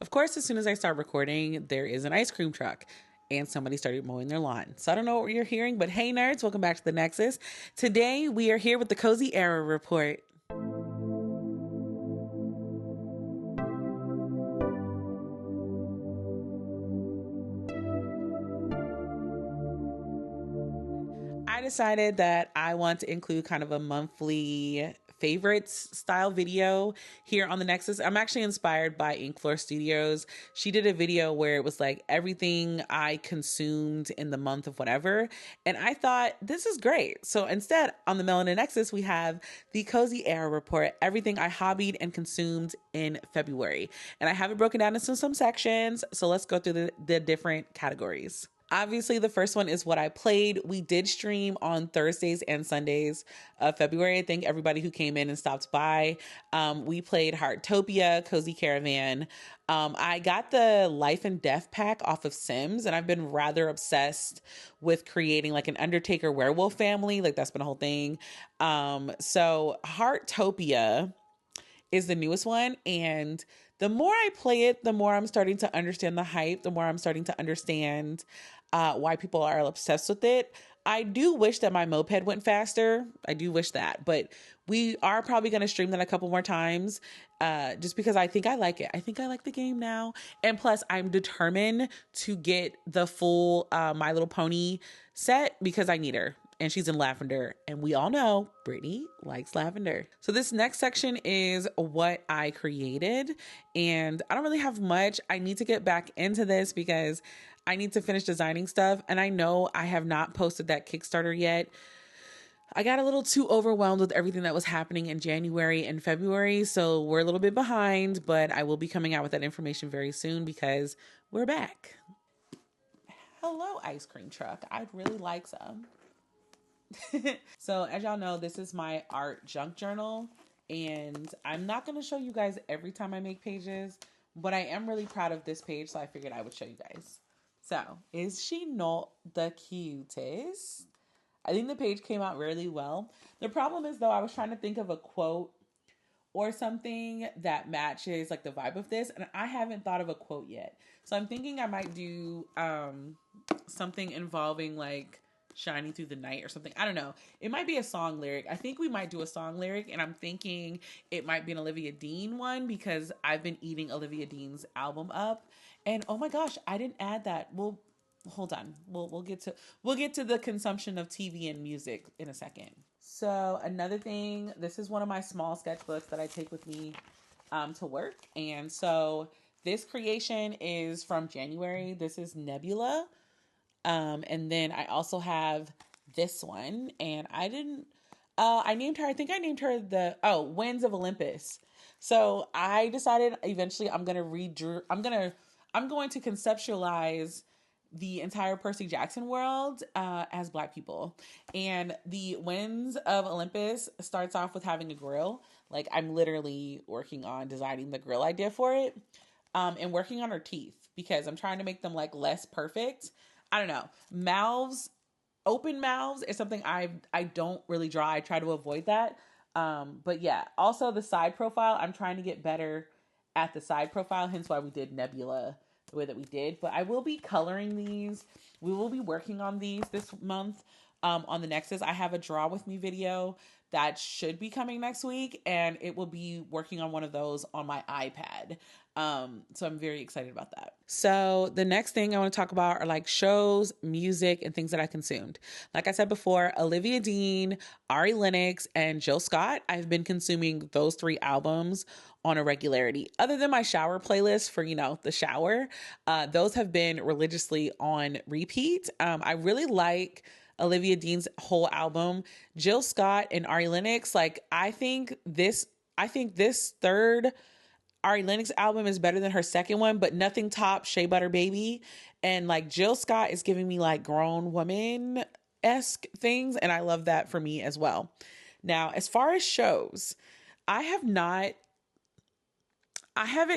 Of course, as soon as I start recording, there is an ice cream truck and somebody started mowing their lawn. So I don't know what you're hearing, but hey nerds, welcome back to the Nexus. Today we are here with the Cozy Era Report. I decided that I want to include kind of a monthly favorites style video here on the Nexus. I'm actually inspired by Ink Floor Studios. She did a video where it was like everything I consumed in the month of whatever. And I thought this is great. So instead on the Melanin Nexus, we have the Cozy Era Report, everything I hobbied and consumed in February. And I have it broken down into some sections. So let's go through the different categories. Obviously, the first one is what I played. We did stream on Thursdays and Sundays of February. I thank everybody who came in and stopped by. We played Heartopia, Cozy Caravan. I got the Life and Death pack off of Sims, and I've been rather obsessed with creating like an Undertaker werewolf family. Like that's been a whole thing. So Heartopia is the newest one. And the more I play it, the more I'm starting to understand the hype, the more I'm starting to understand why people are obsessed with it. I do wish that my moped went faster. I do wish that, but we are probably going to stream that a couple more times just because I think I like it. I think I like the game now. And plus I'm determined to get the full My Little Pony set because I need her. And she's in lavender. And we all know Brittany likes lavender. So this next section is what I created. And I don't really have much. I need to get back into this because I need to finish designing stuff. And I know I have not posted that Kickstarter yet. I got a little too overwhelmed with everything that was happening in January and February. So we're a little bit behind, but I will be coming out with that information very soon because we're back. Hello, ice cream truck. I'd really like some. So as y'all know, this is my art junk journal, and I'm not going to show you guys every time I make pages, but I am really proud of this page, so I figured I would show you guys. So, is she not the cutest? I think the page came out really well. The problem is, though, I was trying to think of a quote or something that matches like the vibe of this, and I haven't thought of a quote yet. So I'm thinking I might do something involving like shining through the night or something. I don't know. It might be a song lyric. I think we might do a song lyric, and I'm thinking it might be an Olivia Dean one because I've been eating Olivia Dean's album up. And oh my gosh, I didn't add that. Well, hold on. We'll get to the consumption of TV and music in a second. So another thing, this is one of my small sketchbooks that I take with me to work. And so this creation is from January. This is Nebula. And then I also have this one, and I named her Winds of Olympus. So I decided eventually I'm going to conceptualize the entire Percy Jackson world, as Black people. And the Winds of Olympus starts off with having a grill. Like I'm literally working on designing the grill idea for it, and working on her teeth because I'm trying to make them like less perfect. I don't know. Open mouths is something I don't really draw. I try to avoid that. But yeah, also the side profile, I'm trying to get better at the side profile, hence why we did Nebula the way that we did. But I will be coloring these. We will be working on these this month on the Nexus. I have a draw with me video that should be coming next week, and it will be working on one of those on my iPad. So I'm very excited about that. So the next thing I want to talk about are like shows, music, and things that I consumed. Like I said before, Olivia Dean, Ari Lennox, and Jill Scott. I've been consuming those 3 albums on a regularity. Other than my shower playlist for, the shower, those have been religiously on repeat. I really like Olivia Dean's whole album. Jill Scott and Ari Lennox, like I think this third Ari Lennox album is better than her second one, but nothing tops Shea Butter Baby. And like Jill Scott is giving me like grown woman-esque things, and I love that for me as well. Now, as far as shows, I haven't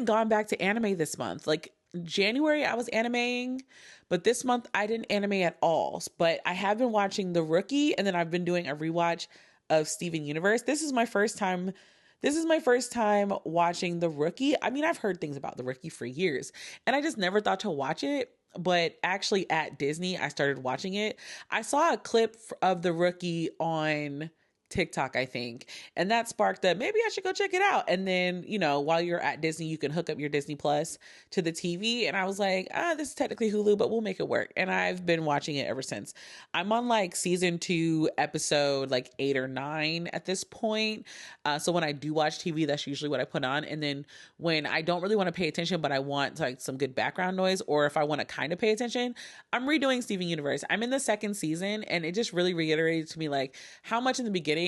gone back to anime this month. Like January I was animeing, but this month I didn't anime at all. But I have been watching The Rookie, and then I've been doing a rewatch of Steven Universe. This is This is my first time watching The Rookie. I mean, I've heard things about The Rookie for years, and I just never thought to watch it. But actually, at Disney, I started watching it. I saw a clip of The Rookie on TikTok, I think. And that sparked that maybe I should go check it out. And then, you know, while you're at Disney, you can hook up your Disney Plus to the TV. And I was like, this is technically Hulu, but we'll make it work. And I've been watching it ever since. I'm on like season 2, episode like 8 or 9 at this point. So when I do watch TV, that's usually what I put on. And then when I don't really want to pay attention, but I want like some good background noise, or if I want to kind of pay attention, I'm redoing Steven Universe. I'm in the 2nd season, and it just really reiterated to me like how much in the beginning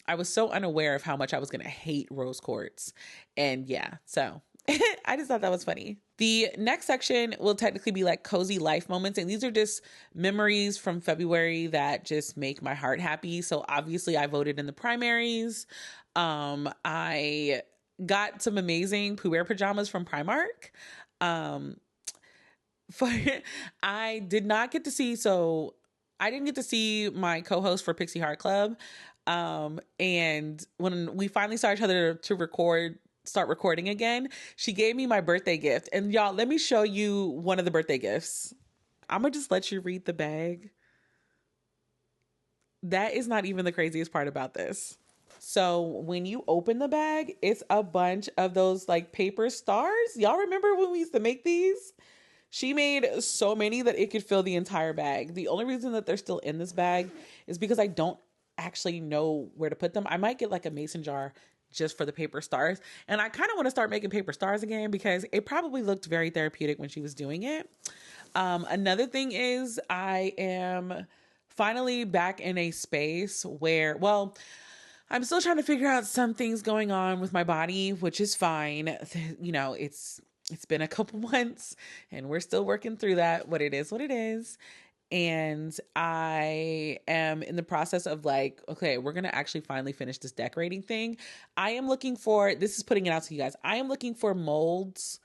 I was so unaware of how much I was going to hate rose quartz. And yeah, so I just thought that was funny. The next section will technically be like cozy life moments. And these are just memories from February that just make my heart happy. So obviously I voted in the primaries. I got some amazing Pooh Bear pajamas from Primark. I did not get to see, I didn't get to see my co-host for Pixie Heart Club. And when we finally saw each other to start recording again, she gave me my birthday gift. And y'all, let me show you one of the birthday gifts. I'm gonna just let you read the bag. That is not even the craziest part about this. So when you open the bag, it's a bunch of those like paper stars. Y'all remember when we used to make these? She made so many that it could fill the entire bag. The only reason that they're still in this bag is because I don't actually know where to put them. I might get like a mason jar just for the paper stars. And I kind of want to start making paper stars again because it probably looked very therapeutic when she was doing it. Another thing is I am finally back in a space where, well, I'm still trying to figure out some things going on with my body, which is fine. You know, it's been a couple months and we're still working through that. What it is. And I am in the process of like, okay, we're going to actually finally finish this decorating thing. I am looking for, this is putting it out to you guys. I am looking for molds.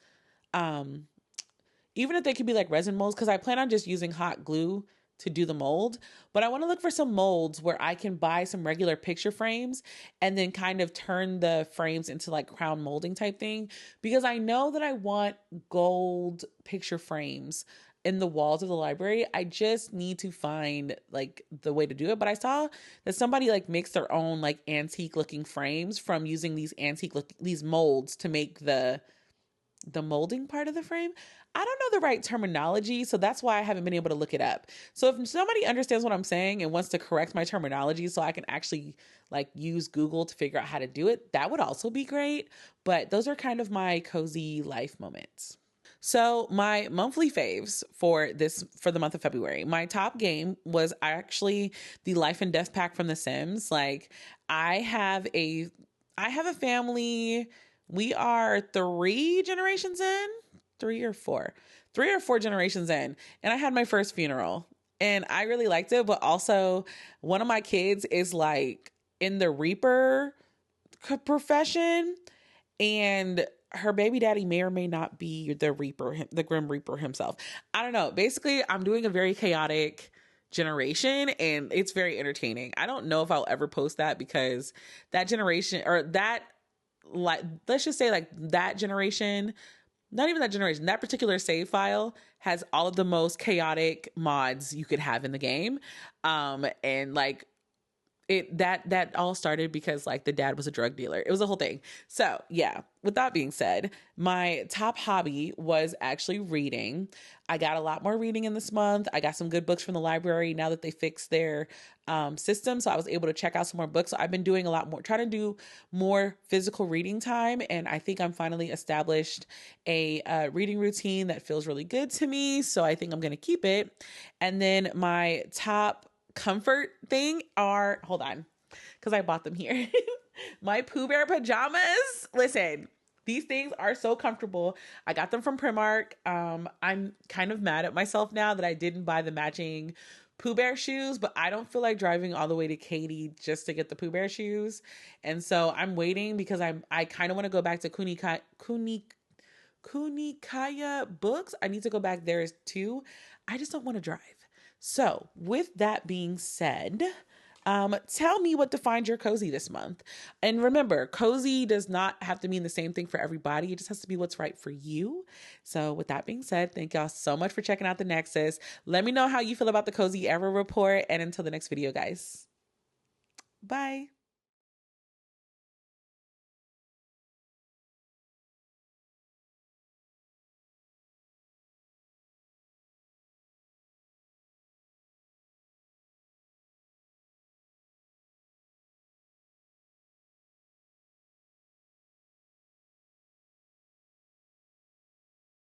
Even if they could be like resin molds, because I plan on just using hot glue to do the mold, but I want to look for some molds where I can buy some regular picture frames and then kind of turn the frames into like crown molding type thing, because I know that I want gold picture frames in the walls of the library. I just need to find like the way to do it. But I saw that somebody like makes their own like antique looking frames from using these these molds to make the molding part of the frame. I don't know the right terminology, so that's why I haven't been able to look it up. So if somebody understands what I'm saying and wants to correct my terminology so I can actually like use Google to figure out how to do it, that would also be great. But those are kind of my cozy life moments. So my monthly faves for the month of February, my top game was actually the Life and Death pack from The Sims. Like I have a family. We are 3 generations in, 3 or 4 generations in. And I had my first funeral and I really liked it. But also one of my kids is like in the Reaper profession, and her baby daddy may or may not be the Reaper, the Grim Reaper himself. I don't know. Basically, I'm doing a very chaotic generation and it's very entertaining. I don't know if I'll ever post that because that generation, or that, like, let's just say like that generation, not even that generation, that particular save file has all of the most chaotic mods you could have in the game. And like, that all started because like the dad was a drug dealer. It was a whole thing. So yeah, with that being said, my top hobby was actually reading. I got a lot more reading in this month. I got some good books from the library now that they fixed their system. So I was able to check out some more books. So I've been doing a lot more, trying to do more physical reading time. And I think I'm finally established a reading routine that feels really good to me. So I think I'm going to keep it. And then my top comfort thing are, hold on, because I bought them here. My Pooh Bear pajamas. Listen, these things are so comfortable. I got them from Primark. I'm kind of mad at myself now that I didn't buy the matching Pooh Bear shoes, but I don't feel like driving all the way to Katy just to get the Pooh Bear shoes. And so I'm waiting because I kind of want to go back to Kunikaya Books. I need to go back there too. I just don't want to drive. So with that being said, Tell me what defined your cozy this month. And remember, cozy does not have to mean the same thing for everybody. It just has to be what's right for you. So with that being said, thank y'all so much for checking out the Nexus. Let me know how you feel about the Cozy Ever report. And until the next video, guys. Bye.